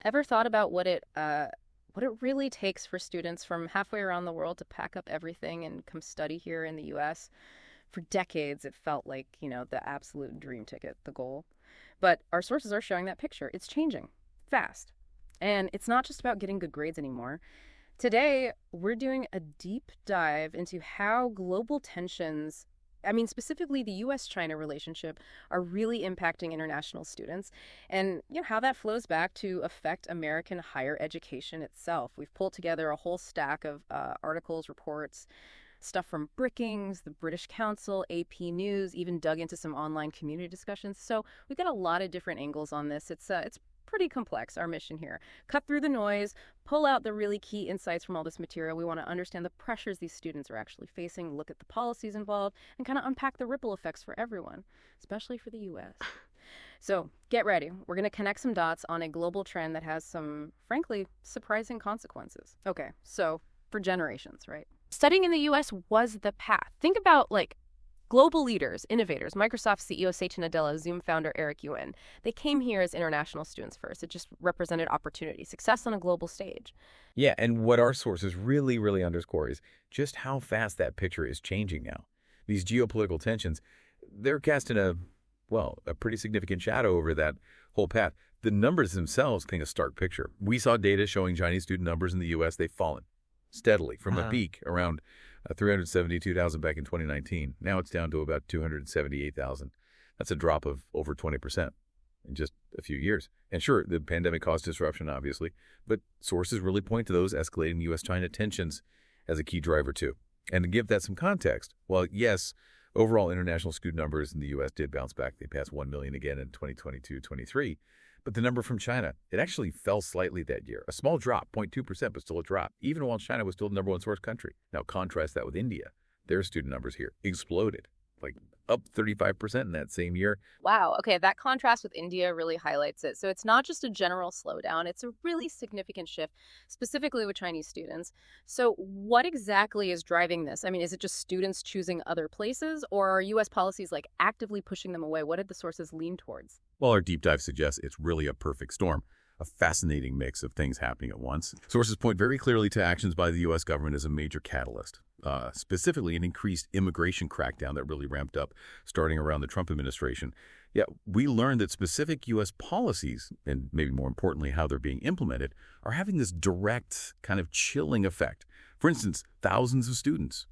Ever thought about what it really takes for students from halfway around the world to pack up everything and come study here in the US? For decades, it felt like, the absolute dream ticket, the goal. But our sources are showing that picture. It's changing fast. And it's not just about getting good grades anymore. Today, we're doing a deep dive into how global tensions, I mean, specifically the US China relationship, are really impacting international students and how that flows back to affect American higher education itself. We've pulled together a whole stack of articles, reports, stuff from Brookings, the British Council, AP News, even dug into some online community discussions. So we've got a lot of different angles on this. It's pretty complex, our mission here. Cut through the noise, pull out the really key insights from all this material. We want to understand the pressures these students are actually facing, look at the policies involved, and kind of unpack the ripple effects for everyone, especially for the US. So get ready. We're going to connect some dots on a global trend that has some, frankly, surprising consequences. Okay, so for generations, right? Studying in the US was the path. Think about global leaders, innovators, Microsoft CEO Satya Nadella, Zoom founder Eric Yuan. They came here as international students first. It just represented opportunity, success on a global stage. Yeah, and what our sources really underscore is just how fast that picture is changing now. These geopolitical tensions, they're casting a pretty significant shadow over that whole path. The numbers themselves paint a stark picture. We saw data showing Chinese student numbers in the U.S., they've fallen steadily from a peak around 372,000 back in 2019. Now it's down to about 278,000. That's a drop of over 20% in just a few years. And sure, the pandemic caused disruption, obviously, but sources really point to those escalating U.S.-China tensions as a key driver, too. And to give that some context, while yes, overall international student numbers in the U.S. did bounce back. They passed 1 million again in 2022-23. But the number from China, it actually fell slightly that year. A small drop, 0.2%, but still a drop, even while China was still the number one source country. Now contrast that with India. Their student numbers here exploded, up 35% in that same year. Wow. Okay, that contrast with India really highlights it. So it's not just a general slowdown, it's a really significant shift, specifically with Chinese students. So what exactly is driving this? I mean, is it just students choosing other places, or are US policies actively pushing them away? What did the sources lean towards? Well, our deep dive suggests it's really a perfect storm, a fascinating mix of things happening at once. Sources point very clearly to actions by the U.S. government as a major catalyst, specifically an increased immigration crackdown that really ramped up starting around the Trump administration. Yeah, we learned that specific U.S. policies, and maybe more importantly, how they're being implemented, are having this direct kind of chilling effect. For instance, thousands of students,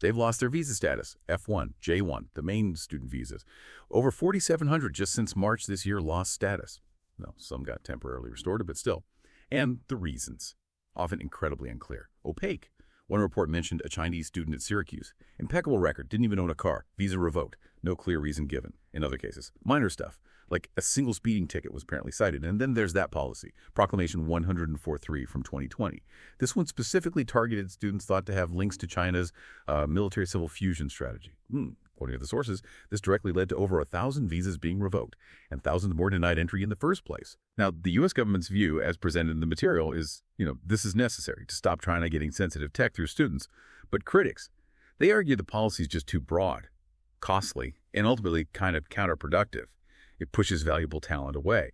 they've lost their visa status, F1, J1, the main student visas. Over 4,700 just since March this year lost status. No, some got temporarily restored, but still. And the reasons, often incredibly unclear, opaque. One report mentioned a Chinese student at Syracuse. Impeccable record, didn't even own a car, visa revoked, no clear reason given. In other cases, minor stuff, like a single speeding ticket was apparently cited. And then there's that policy, Proclamation 104.3 from 2020. This one specifically targeted students thought to have links to China's military-civil fusion strategy. According to the sources, this directly led to over 1,000 visas being revoked and thousands more denied entry in the first place. Now, the U.S. government's view, as presented in the material, is, this is necessary to stop China getting sensitive tech through students. But critics, they argue the policy is just too broad, costly, and ultimately kind of counterproductive. It pushes valuable talent away.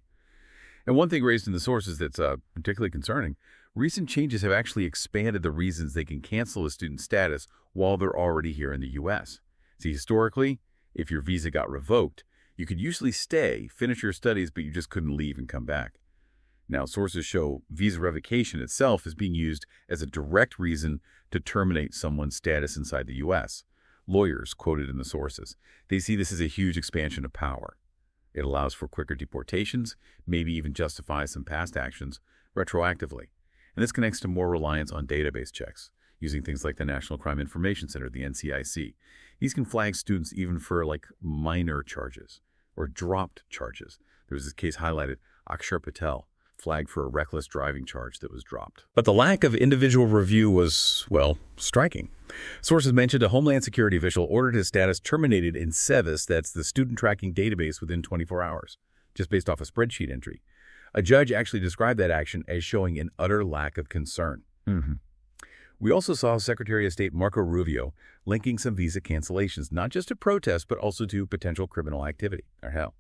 And one thing raised in the sources that's particularly concerning, recent changes have actually expanded the reasons they can cancel a student status while they're already here in the U.S. See, historically, if your visa got revoked, you could usually stay, finish your studies, but you just couldn't leave and come back. Now, sources show visa revocation itself is being used as a direct reason to terminate someone's status inside the U.S. Lawyers, quoted in the sources, they see this as a huge expansion of power. It allows for quicker deportations, maybe even justifies some past actions retroactively. And this connects to more reliance on database checks, using things like the National Crime Information Center, the NCIC. These can flag students even for minor charges or dropped charges. There was this case highlighted, Akshar Patel, flagged for a reckless driving charge that was dropped. But the lack of individual review was, striking. Sources mentioned a Homeland Security official ordered his status terminated in SEVIS, that's the student tracking database, within 24 hours, just based off a spreadsheet entry. A judge actually described that action as showing an utter lack of concern. We also saw Secretary of State Marco Rubio linking some visa cancellations, not just to protests, but also to potential criminal activity. Or hell,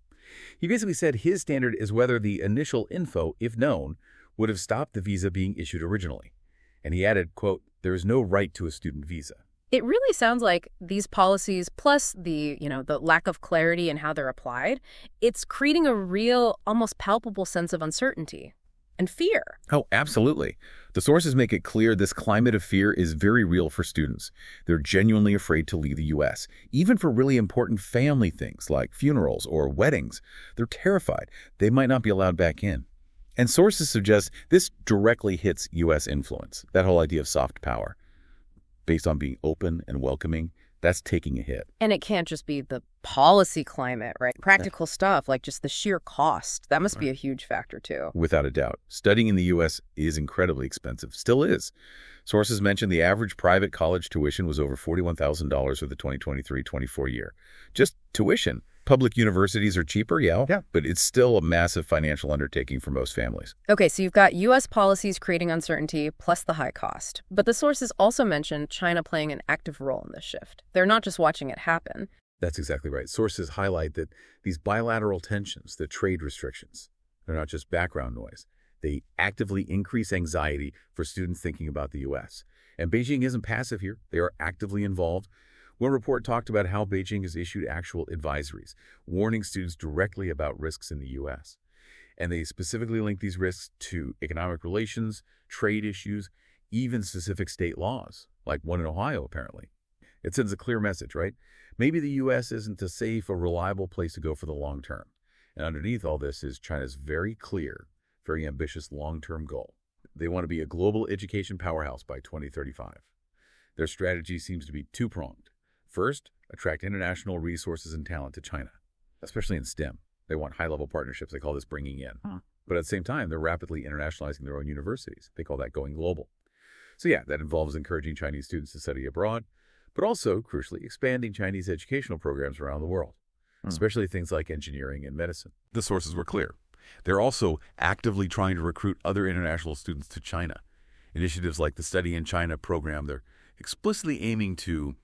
He basically said his standard is whether the initial info, if known, would have stopped the visa being issued originally. And he added, quote, "There is no right to a student visa." It really sounds like these policies, plus the lack of clarity in how they're applied, it's creating a real, almost palpable sense of uncertainty and fear. Oh, absolutely. The sources make it clear this climate of fear is very real for students. They're genuinely afraid to leave the U.S., even for really important family things like funerals or weddings. They're terrified they might not be allowed back in. And sources suggest this directly hits U.S. influence, that whole idea of soft power. Based on being open and welcoming, that's taking a hit. And it can't just be the policy climate, right? Practical stuff, like just the sheer cost. That must be a huge factor, too. Without a doubt. Studying in the U.S. is incredibly expensive. Still is. Sources mentioned the average private college tuition was over $41,000 for the 2023-24 year. Just tuition. Public universities are cheaper, yeah, but it's still a massive financial undertaking for most families. Okay, so you've got U.S. policies creating uncertainty plus the high cost. But the sources also mentioned China playing an active role in this shift. They're not just watching it happen. That's exactly right. Sources highlight that these bilateral tensions, the trade restrictions, they're not just background noise. They actively increase anxiety for students thinking about the U.S. And Beijing isn't passive here. They are actively involved. One report talked about how Beijing has issued actual advisories, warning students directly about risks in the U.S. And they specifically link these risks to economic relations, trade issues, even specific state laws, like one in Ohio, apparently. It sends a clear message, right? Maybe the U.S. isn't a safe or reliable place to go for the long term. And underneath all this is China's very clear, very ambitious long-term goal. They want to be a global education powerhouse by 2035. Their strategy seems to be two-pronged. First, attract international resources and talent to China, especially in STEM. They want high-level partnerships. They call this bringing in. But at the same time, they're rapidly internationalizing their own universities. They call that going global. So yeah, that involves encouraging Chinese students to study abroad, but also, crucially, expanding Chinese educational programs around the world, especially things like engineering and medicine. The sources were clear. They're also actively trying to recruit other international students to China. Initiatives like the Study in China program, they're explicitly aiming to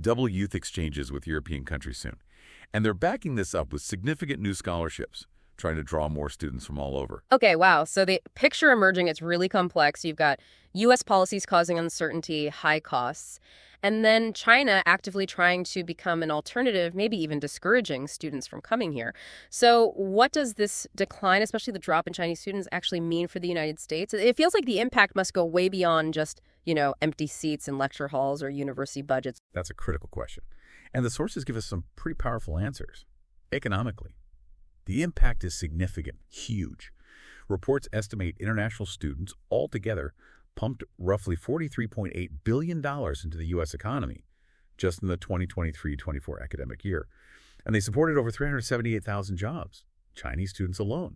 double youth exchanges with European countries soon. And they're backing this up with significant new scholarships, trying to draw more students from all over. Okay, wow. So the picture emerging, it's really complex. You've got U.S. policies causing uncertainty, high costs, and then China actively trying to become an alternative, maybe even discouraging students from coming here. So what does this decline, especially the drop in Chinese students, actually mean for the United States? It feels like the impact must go way beyond just, empty seats in lecture halls or university budgets. That's a critical question. And the sources give us some pretty powerful answers. Economically, the impact is significant, huge. Reports estimate international students altogether pumped roughly $43.8 billion into the U.S. economy just in the 2023-24 academic year. And they supported over 378,000 jobs, Chinese students alone.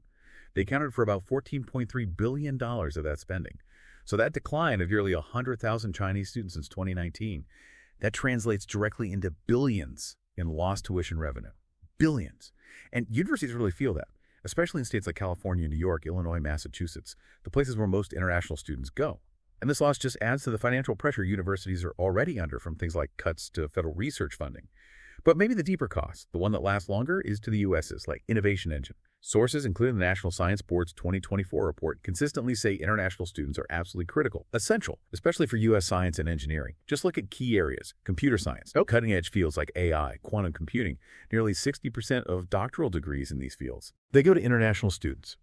They accounted for about $14.3 billion of that spending. So that decline of nearly 100,000 Chinese students since 2019, that translates directly into billions in lost tuition revenue. Billions. And universities really feel that, especially in states like California, New York, Illinois, Massachusetts, the places where most international students go. And this loss just adds to the financial pressure universities are already under from things like cuts to federal research funding. But maybe the deeper cost, the one that lasts longer, is to the U.S.'s innovation engine. Sources, including the National Science Board's 2024 report, consistently say international students are absolutely critical, essential, especially for U.S. science and engineering. Just look at key areas, computer science, cutting-edge fields like AI, quantum computing, nearly 60% of doctoral degrees in these fields. They go to international students.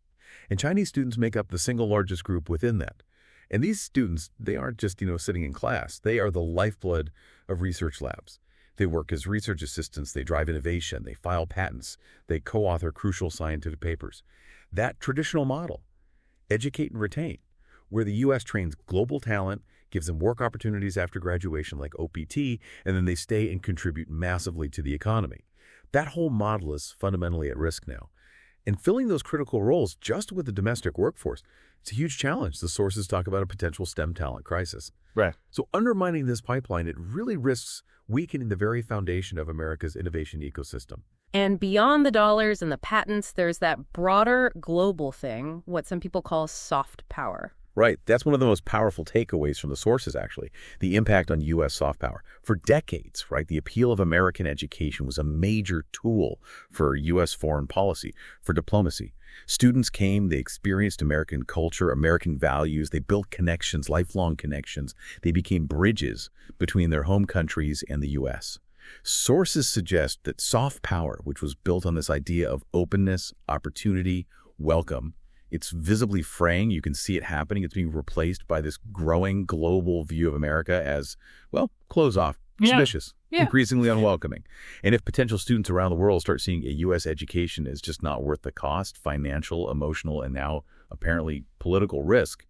And Chinese students make up the single largest group within that. And these students, they aren't just, sitting in class. They are the lifeblood of research labs. They work as research assistants, they drive innovation, they file patents, they co-author crucial scientific papers. That traditional model, educate and retain, where the U.S. trains global talent, gives them work opportunities after graduation like OPT, and then they stay and contribute massively to the economy. That whole model is fundamentally at risk now. And filling those critical roles just with the domestic workforce, it's a huge challenge. The sources talk about a potential STEM talent crisis. Right. So undermining this pipeline, it really risks weakening the very foundation of America's innovation ecosystem. And beyond the dollars and the patents, there's that broader global thing, what some people call soft power. Right. That's one of the most powerful takeaways from the sources, actually, the impact on U.S. soft power. For decades, right, the appeal of American education was a major tool for U.S. foreign policy, for diplomacy. Students came, they experienced American culture, American values, they built connections, lifelong connections. They became bridges between their home countries and the U.S. Sources suggest that soft power, which was built on this idea of openness, opportunity, welcome, it's visibly fraying. You can see it happening. It's being replaced by this growing global view of America as, well, close off, suspicious, increasingly unwelcoming. And if potential students around the world start seeing a U.S. education as just not worth the cost, financial, emotional, and now apparently political risk,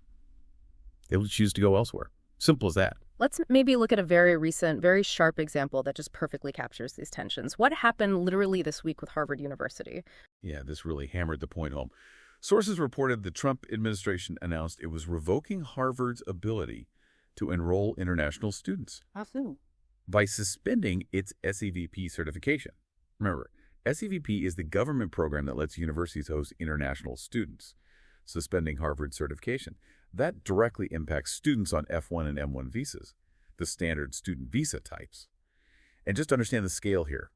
they will choose to go elsewhere. Simple as that. Let's maybe look at a very recent, very sharp example that just perfectly captures these tensions. What happened literally this week with Harvard University? Yeah, this really hammered the point home. Sources reported the Trump administration announced it was revoking Harvard's ability to enroll international students. How soon? By suspending its SEVP certification. Remember, SEVP is the government program that lets universities host international students. Suspending Harvard's certification. That directly impacts students on F1 and M1 visas, the standard student visa types. And just understand the scale here.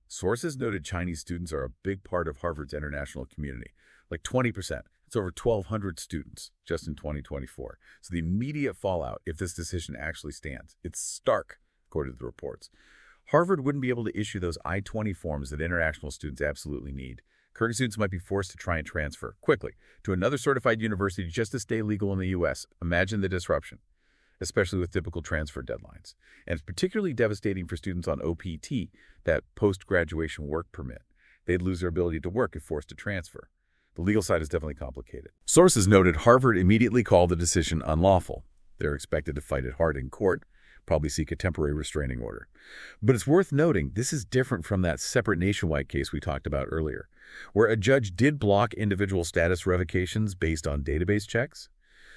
Sources noted Chinese students are a big part of Harvard's international community, like 20%. It's over 1,200 students just in 2024. So the immediate fallout, if this decision actually stands, it's stark, according to the reports. Harvard wouldn't be able to issue those I-20 forms that international students absolutely need. Current students might be forced to try and transfer quickly to another certified university just to stay legal in the U.S. Imagine the disruption, especially with typical transfer deadlines. And it's particularly devastating for students on OPT, that post-graduation work permit. They'd lose their ability to work if forced to transfer. The legal side is definitely complicated. Sources noted Harvard immediately called the decision unlawful. They're expected to fight it hard in court, probably seek a temporary restraining order. But it's worth noting this is different from that separate nationwide case we talked about earlier, where a judge did block individual status revocations based on database checks.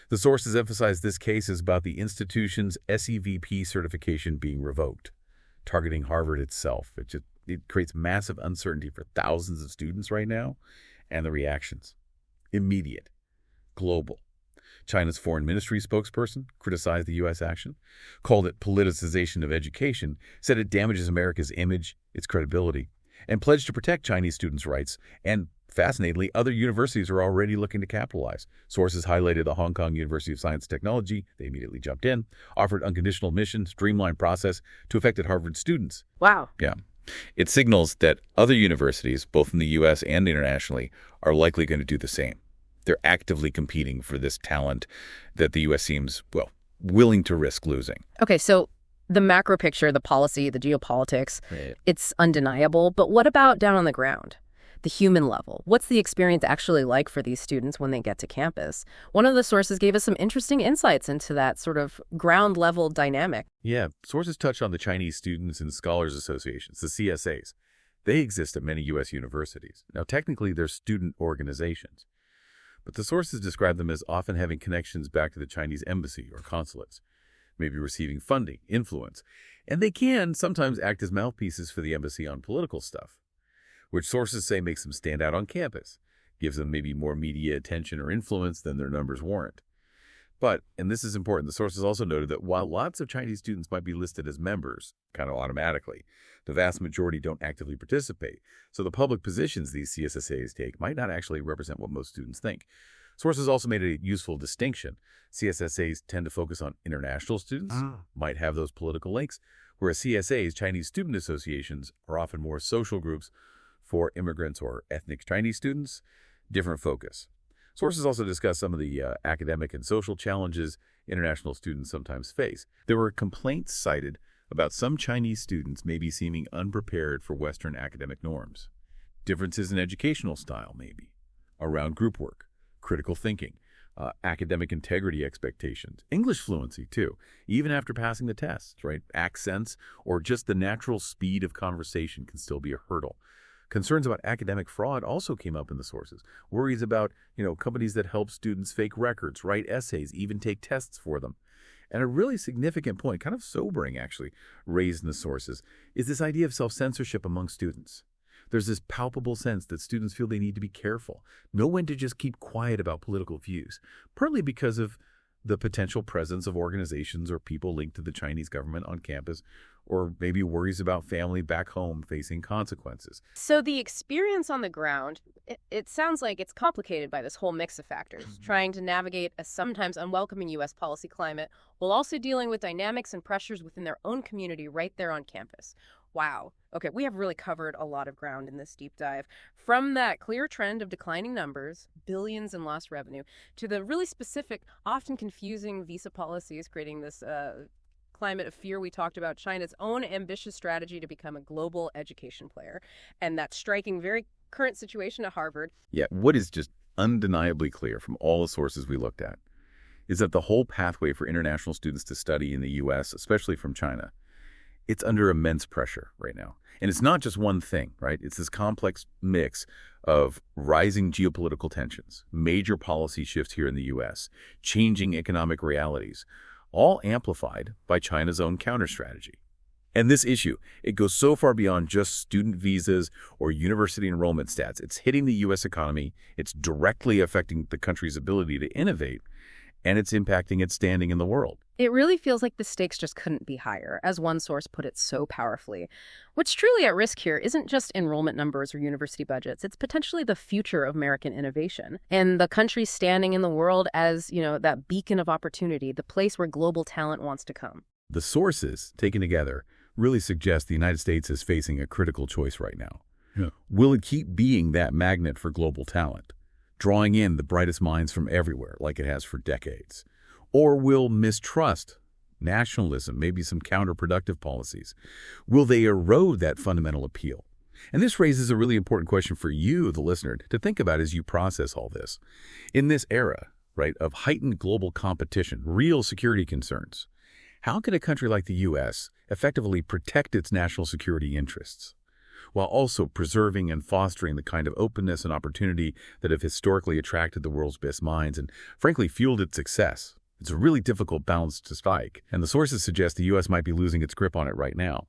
The sources emphasize this case is about the institution's SEVP certification being revoked, targeting Harvard itself. It creates massive uncertainty for thousands of students right now, and the reactions. Immediate. Global. China's foreign ministry spokesperson criticized the U.S. action, called it politicization of education, said it damages America's image, its credibility, and pledged to protect Chinese students' rights. And fascinatingly, other universities are already looking to capitalize. Sources highlighted the Hong Kong University of Science and Technology. They immediately jumped in, offered unconditional admission, streamlined process to affected Harvard students. Wow. Yeah. It signals that other universities, both in the U.S. and internationally, are likely going to do the same. They're actively competing for this talent that the U.S. seems, well, willing to risk losing. Okay, so the macro picture, the policy, the geopolitics, Right. It's undeniable. But what about down on the ground? The human level. What's the experience actually like for these students when they get to campus? One of the sources gave us some interesting insights into that sort of ground level dynamic. Yeah, sources touch on the Chinese Students and Scholars Associations, the CSAs. They exist at many U.S. universities. Now, technically, they're student organizations, but the sources describe them as often having connections back to the Chinese embassy or consulates, maybe receiving funding, influence, and they can sometimes act as mouthpieces for the embassy on political stuff, which sources say makes them stand out on campus, gives them maybe more media attention or influence than their numbers warrant. But, and this is important, the sources also noted that while lots of Chinese students might be listed as members, kind of automatically, the vast majority don't actively participate. So the public positions these CSSAs take might not actually represent what most students think. Sources also made a useful distinction. CSSAs tend to focus on international students, might have those political links, whereas CSAs, Chinese Student Associations, are often more social groups for immigrants or ethnic Chinese students, different focus. Sources also discuss some of the academic and social challenges international students sometimes face. There were complaints cited about some Chinese students maybe seeming unprepared for Western academic norms. Differences in educational style, maybe, around group work, critical thinking, academic integrity expectations, English fluency, too, even after passing the tests, right? Accents or just the natural speed of conversation can still be a hurdle. Concerns about academic fraud also came up in the sources. Worries about, companies that help students fake records, write essays, even take tests for them. And a really significant point, kind of sobering actually, raised in the sources, is this idea of self-censorship among students. There's this palpable sense that students feel they need to be careful, know when to just keep quiet about political views, partly because of the potential presence of organizations or people linked to the Chinese government on campus, or maybe worries about family back home facing consequences. So the experience on the ground, it sounds like it's complicated by this whole mix of factors, trying to navigate a sometimes unwelcoming U.S. policy climate while also dealing with dynamics and pressures within their own community right there on campus. Wow. Okay, we have really covered a lot of ground in this deep dive. From that clear trend of declining numbers, billions in lost revenue, to the really specific, often confusing visa policies creating this climate of fear we talked about, China's own ambitious strategy to become a global education player, and that striking, very current situation at Harvard. Yeah, what is just undeniably clear from all the sources we looked at is that the whole pathway for international students to study in the U.S., especially from China, it's under immense pressure right now. And it's not just one thing, right? It's this complex mix of rising geopolitical tensions, major policy shifts here in the U.S., changing economic realities, all amplified by China's own counter-strategy. And this issue, it goes so far beyond just student visas or university enrollment stats. It's hitting the U.S. economy, it's directly affecting the country's ability to innovate, and it's impacting its standing in the world. It really feels like the stakes just couldn't be higher, as one source put it so powerfully. What's truly at risk here isn't just enrollment numbers or university budgets. It's potentially the future of American innovation and the country standing in the world as, that beacon of opportunity, the place where global talent wants to come. The sources, taken together, really suggest the United States is facing a critical choice right now. Yeah. Will it keep being that magnet for global talent, drawing in the brightest minds from everywhere like it has for decades? Or will mistrust, nationalism, maybe some counterproductive policies, will they erode that fundamental appeal? And this raises a really important question for you, the listener, to think about as you process all this. In this era, right, of heightened global competition, real security concerns, how can a country like the U.S. effectively protect its national security interests, while also preserving and fostering the kind of openness and opportunity that have historically attracted the world's best minds and, frankly, fueled its success? It's a really difficult balance to strike, and the sources suggest the U.S. might be losing its grip on it right now.